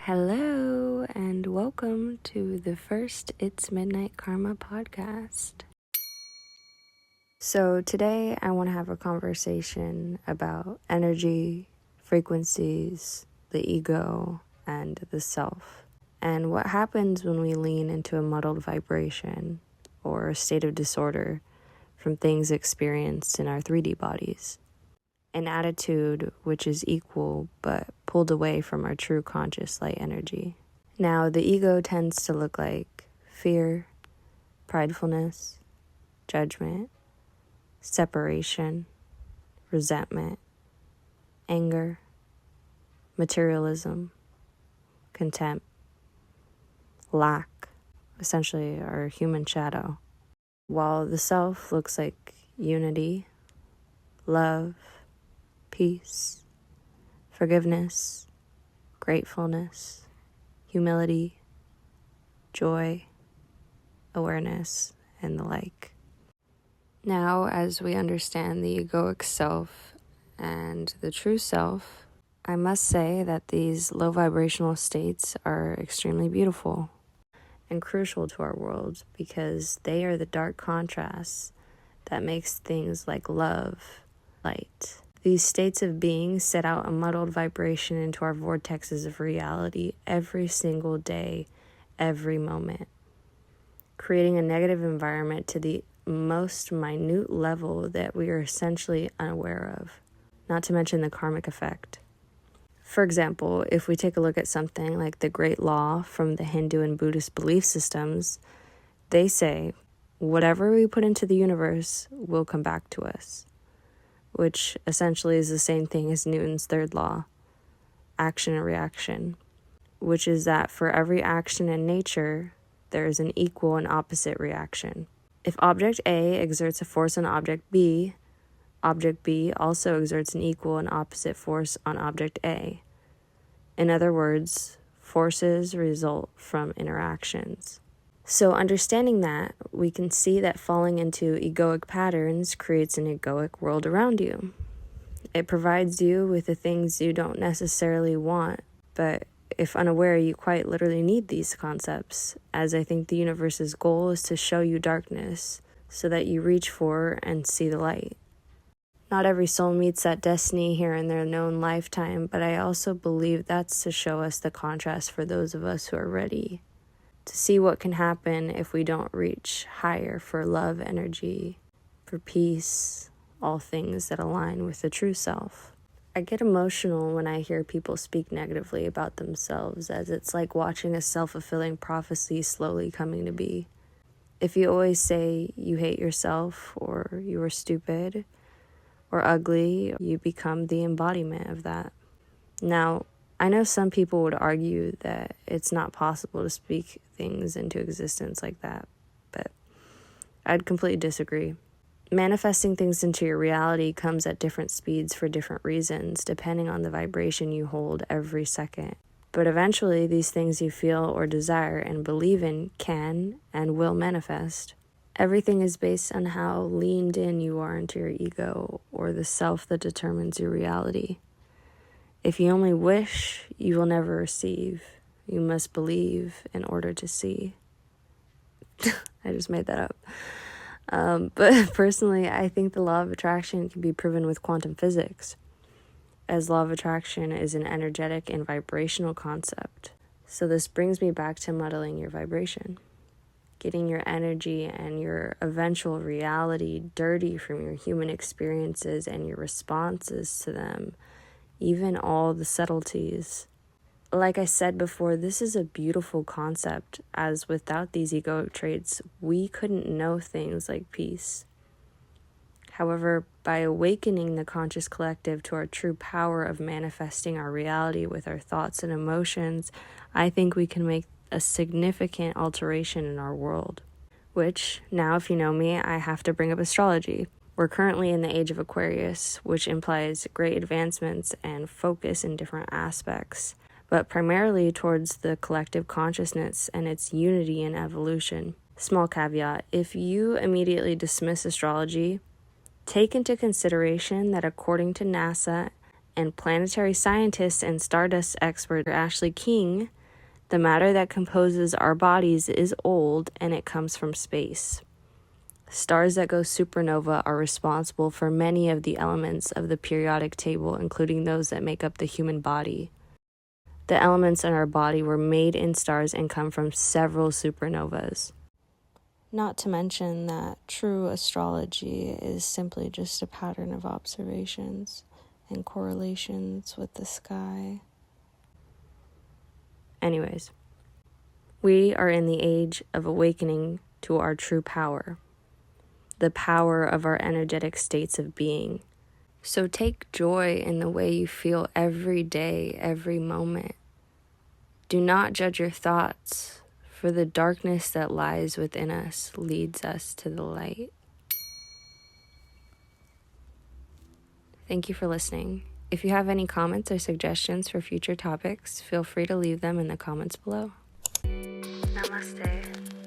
Hello, and welcome to the first It's Midnight Karma podcast. So today I want to have a conversation about energy, frequencies, the ego, and the self, and what happens when we lean into a muddled vibration or a state of disorder from things experienced in our 3D bodies. An attitude which is equal but pulled away from our true conscious light energy. Now, the ego tends to look like fear, pridefulness, judgment, separation, resentment, anger, materialism, contempt, lack, essentially our human shadow. While the self looks like unity, love, peace, forgiveness, gratefulness, humility, joy, awareness, and the like. Now, as we understand the egoic self and the true self, I must say that these low vibrational states are extremely beautiful and crucial to our world because they are the dark contrasts that makes things like love light. These states of being set out a muddled vibration into our vortexes of reality every single day, every moment, creating a negative environment to the most minute level that we are essentially unaware of, not to mention the karmic effect. For example, if we take a look at something like the Great Law from the Hindu and Buddhist belief systems, they say, whatever we put into the universe will come back to us, which essentially is the same thing as Newton's third law, action and reaction, which is that for every action in nature, there is an equal and opposite reaction. If object A exerts a force on object B also exerts an equal and opposite force on object A. In other words, forces result from interactions. So understanding that, we can see that falling into egoic patterns creates an egoic world around you. It provides you with the things you don't necessarily want, but if unaware, you quite literally need these concepts, as I think the universe's goal is to show you darkness so that you reach for and see the light. Not every soul meets that destiny here in their known lifetime, but I also believe that's to show us the contrast for those of us who are ready to see what can happen if we don't reach higher for love energy, for peace, all things that align with the true self. I get emotional when I hear people speak negatively about themselves, as it's like watching a self-fulfilling prophecy slowly coming to be. If you always say you hate yourself, or you are stupid, or ugly, you become the embodiment of that. Now, I know some people would argue that it's not possible to speak things into existence like that, but I'd completely disagree. Manifesting things into your reality comes at different speeds for different reasons, depending on the vibration you hold every second. But eventually, these things you feel or desire and believe in can and will manifest. Everything is based on how leaned in you are into your ego or the self that determines your reality. If you only wish, you will never receive. You must believe in order to see. I just made that up. But personally, I think the law of attraction can be proven with quantum physics, as law of attraction is an energetic and vibrational concept. So this brings me back to muddling your vibration, getting your energy and your eventual reality dirty from your human experiences and your responses to them, even all the subtleties. Like I said before, this is a beautiful concept, as without these egoic traits, we couldn't know things like peace. However, by awakening the conscious collective to our true power of manifesting our reality with our thoughts and emotions, I think we can make a significant alteration in our world. Which, now if you know me, I have to bring up astrology. We're currently in the age of Aquarius, which implies great advancements and focus in different aspects, but primarily towards the collective consciousness and its unity and evolution. Small caveat, if you immediately dismiss astrology, take into consideration that according to NASA and planetary scientist and stardust expert Ashley King, The matter that composes our bodies is old, and it comes from space. Stars that go supernova are responsible for many of the elements of the periodic table, including those that make up the human body. The elements in our body were made in stars and come from several supernovas. Not to mention that true astrology is simply just a pattern of observations and correlations with the sky. Anyways, we are in the age of awakening to our true power, the power of our energetic states of being. So take joy in the way you feel every day, every moment. Do not judge your thoughts, for the darkness that lies within us leads us to the light. Thank you for listening. If you have any comments or suggestions for future topics, feel free to leave them in the comments below. Namaste.